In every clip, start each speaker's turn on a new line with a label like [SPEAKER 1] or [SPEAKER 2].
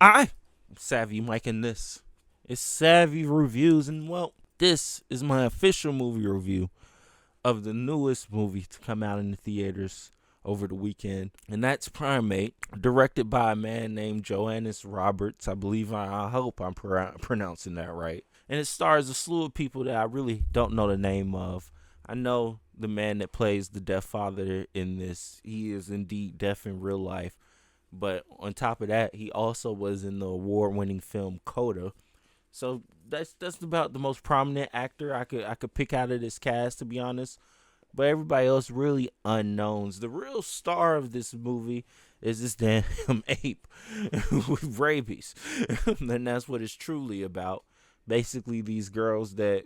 [SPEAKER 1] I Savvy Mike, and this is Savvy Reviews, and well, this is my official movie review of the newest movie to come out in the theaters over the weekend, and that's Primate, directed by a man named Johannes Roberts. I believe I hope I'm pronouncing that right. And it stars a slew of people that I really don't know the name of. I know the man that plays the deaf father in this. He is indeed deaf in real life. But on top of that, he also was in the award-winning film Coda. So that's about the most prominent actor I could pick out of this cast, to be honest. But everybody else really unknowns. The real star of this movie is this damn ape with rabies, and that's what it's truly about. Basically, these girls that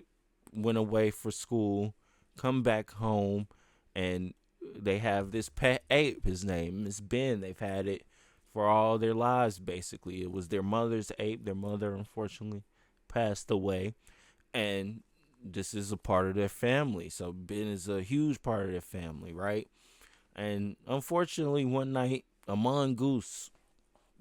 [SPEAKER 1] went away for school come back home, and they have this pet ape. His name is Ben. They've had it for all their lives, basically. It was their mother's ape. Their mother, unfortunately, passed away. And this is a part of their family. So Ben is a huge part of their family, right? And unfortunately, one night, a mongoose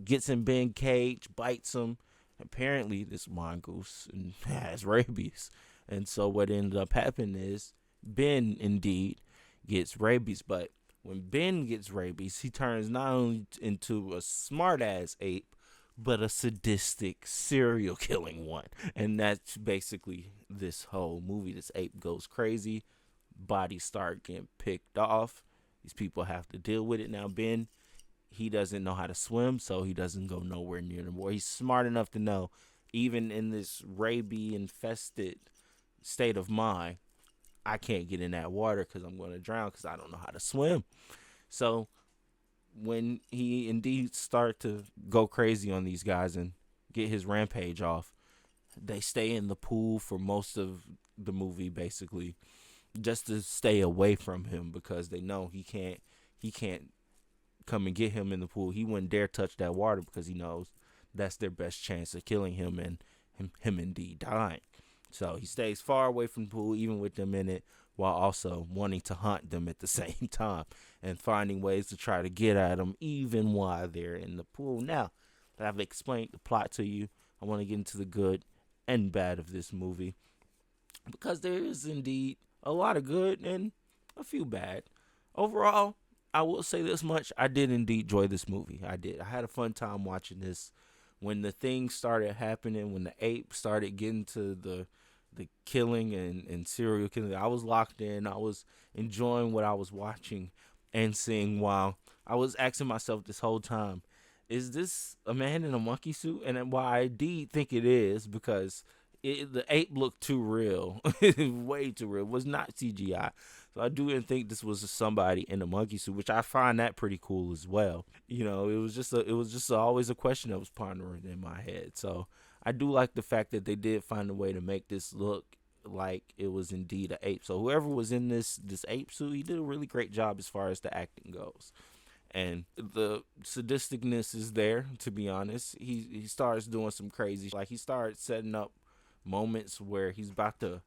[SPEAKER 1] gets in Ben's cage, bites him. Apparently, this mongoose has rabies. And so what ended up happening is Ben indeed gets rabies. But when Ben gets rabies, he turns not only into a smart ass ape, but a sadistic serial killing one. And that's basically this whole movie. This ape goes crazy, bodies start getting picked off. These people have to deal with it. Now Ben, he doesn't know how to swim, so he doesn't go nowhere near the water. He's smart enough to know, even in this rabies infested state of mind, I can't get in that water because I'm going to drown because I don't know how to swim. So when he indeed start to go crazy on these guys and get his rampage off, they stay in the pool for most of the movie, basically, just to stay away from him because they know he can't come and get him in the pool. He wouldn't dare touch that water because he knows that's their best chance of killing him and him indeed dying. So he stays far away from the pool, even with them in it, while also wanting to hunt them at the same time and finding ways to try to get at them even while they're in the pool. Now that I've explained the plot to you, I want to get into the good and bad of this movie because there is indeed a lot of good and a few bad. Overall, I will say this much. I did indeed enjoy this movie. I did. I had a fun time watching this. When the things started happening, when the ape started getting to the killing and serial killing, I was locked in. I was enjoying what I was watching and seeing while I was asking myself this whole time, is this a man in a monkey suit? And why I did think it is because the ape looked too real, way too real. It was not CGI. So I do think this was somebody in a monkey suit, which I find that pretty cool as well. You know, it was just always a question that was pondering in my head. So I do like the fact that they did find a way to make this look like it was indeed an ape. So whoever was in this ape suit, he did a really great job as far as the acting goes. And the sadisticness is there, to be honest. He starts doing some crazy, like he starts setting up moments where he's about to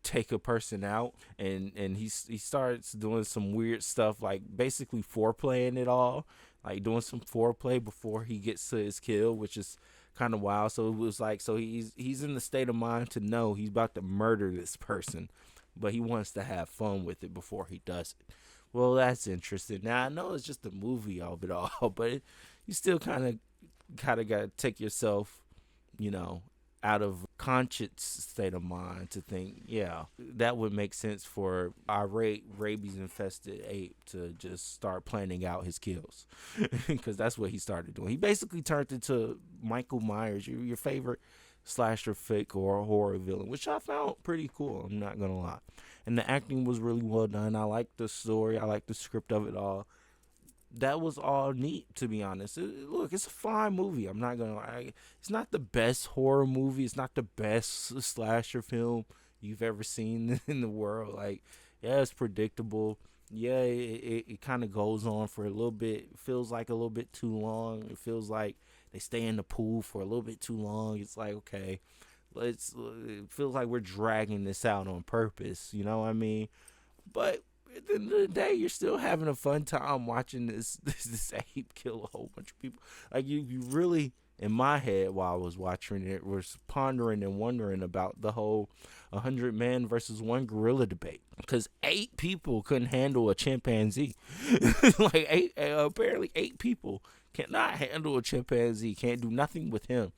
[SPEAKER 1] take a person out, and he starts doing some weird stuff, like basically foreplaying it all, like doing some foreplay before he gets to his kill, which is kind of wild. So it was like, so he's in the state of mind to know he's about to murder this person, but he wants to have fun with it before he does it. Well, that's interesting. Now I know it's just a movie of it all, but you still kind of got to take yourself, you know, out of conscious state of mind to think, yeah, that would make sense for irate rabies infested ape to just start planning out his kills, because that's what he started doing. He basically turned into Michael Myers, your favorite slasher fake or horror villain, which I found pretty cool. I'm not gonna lie, and the acting was really well done. I liked the story. I liked the script of it all. That was all neat, to be honest. Look, it's a fine movie. I'm not gonna lie. It's not the best horror movie. It's not the best slasher film you've ever seen in the world. Like, yeah, it's predictable. Yeah, it kind of goes on for a little bit. It feels like a little bit too long. It feels like they stay in the pool for a little bit too long. It's like, okay, it feels like we're dragging this out on purpose. You know what I mean? But at the end of the day, you're still having a fun time watching this ape kill a whole bunch of people. Like you really in my head while I was watching it was pondering and wondering about the whole 100 man versus one gorilla debate. Because 8 people couldn't handle a chimpanzee. Like apparently 8 people cannot handle a chimpanzee. Can't do nothing with him.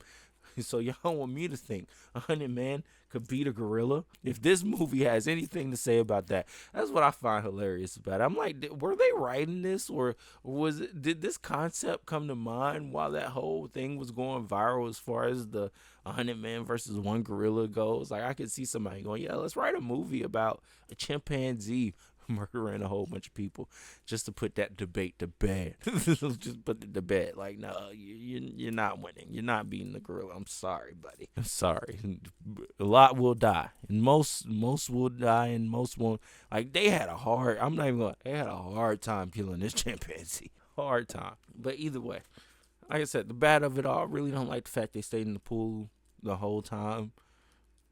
[SPEAKER 1] So y'all want me to think 100 man could beat a gorilla? If this movie has anything to say about that, that's what I find hilarious about it. I'm like, were they writing this, or did this concept come to mind while that whole thing was going viral as far as the 100 man versus one gorilla goes? Like, I could see somebody going, yeah, let's write a movie about a chimpanzee murdering a whole bunch of people just to put that debate to bed. Just put it to bed. Like, no, you're not winning. You're not beating the gorilla. I'm sorry, buddy. I'm sorry. A lot will die, and most will die, and most won't. Like, they had a hard. I'm not even going. They had a hard time killing this chimpanzee. Hard time. But either way, like I said, the bad of it all, I really don't like the fact they stayed in the pool the whole time.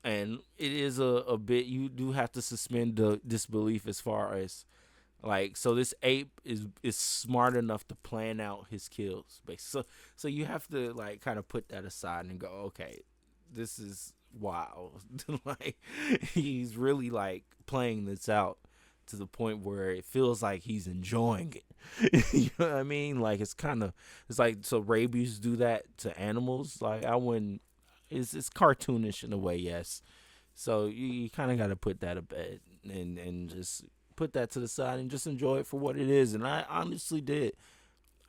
[SPEAKER 1] And it is a bit, you do have to suspend the disbelief as far as, like, so this ape is smart enough to plan out his kills, basically. So you have to, like, kind of put that aside and go, okay, this is wild. Like, he's really, like, playing this out to the point where it feels like he's enjoying it. You know what I mean? Like, it's like, so rabies do that to animals. Like, I wouldn't. It's cartoonish in a way, yes. So you kind of got to put that to bed and just put that to the side and just enjoy it for what it is. And I honestly did.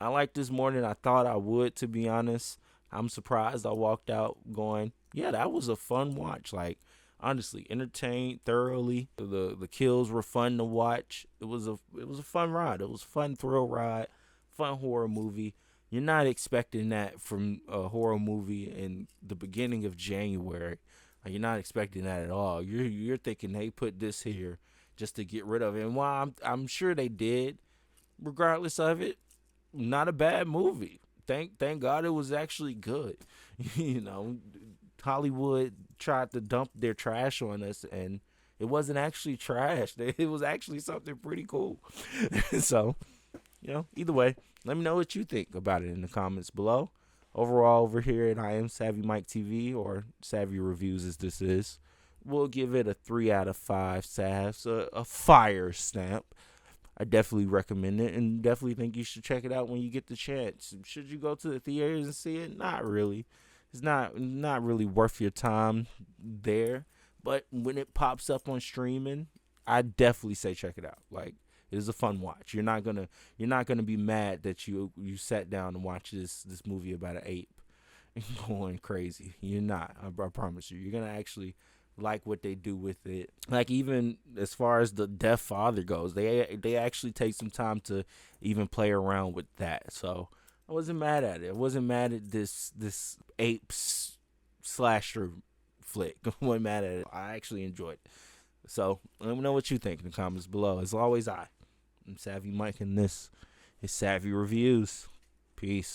[SPEAKER 1] I liked this more than I thought I would, to be honest. I'm surprised I walked out going, yeah, that was a fun watch. Like, honestly, entertained thoroughly. The kills were fun to watch. It was a fun ride. It was a fun thrill ride, fun horror movie. You're not expecting that from a horror movie in the beginning of January. Like, you're not expecting that at all. You're thinking they put this here just to get rid of it. And while I'm sure they did, regardless of it, not a bad movie. Thank God it was actually good. You know, Hollywood tried to dump their trash on us, and it wasn't actually trash. It was actually something pretty cool. So, either way, let me know what you think about it in the comments below. Overall, over here at I Am Savvy Mike TV, or Savvy Reviews as this is, we'll give it a 3 out of 5 savs, a fire stamp. I definitely recommend it, and definitely think you should check it out when you get the chance. Should you go to the theaters and see it? Not really. It's not really worth your time there. But when it pops up on streaming, I definitely say check it out. Like, it is a fun watch. You're not gonna be mad that you sat down and watched this movie about an ape going crazy. You're not. I promise you. You're gonna actually like what they do with it. Like, even as far as the deaf father goes, they actually take some time to even play around with that. So I wasn't mad at it. I wasn't mad at this ape slasher flick. I wasn't mad at it. I actually enjoyed it. So let me know what you think in the comments below. As always, I'm Savvy Mike, and this is Savvy Reviews. Peace.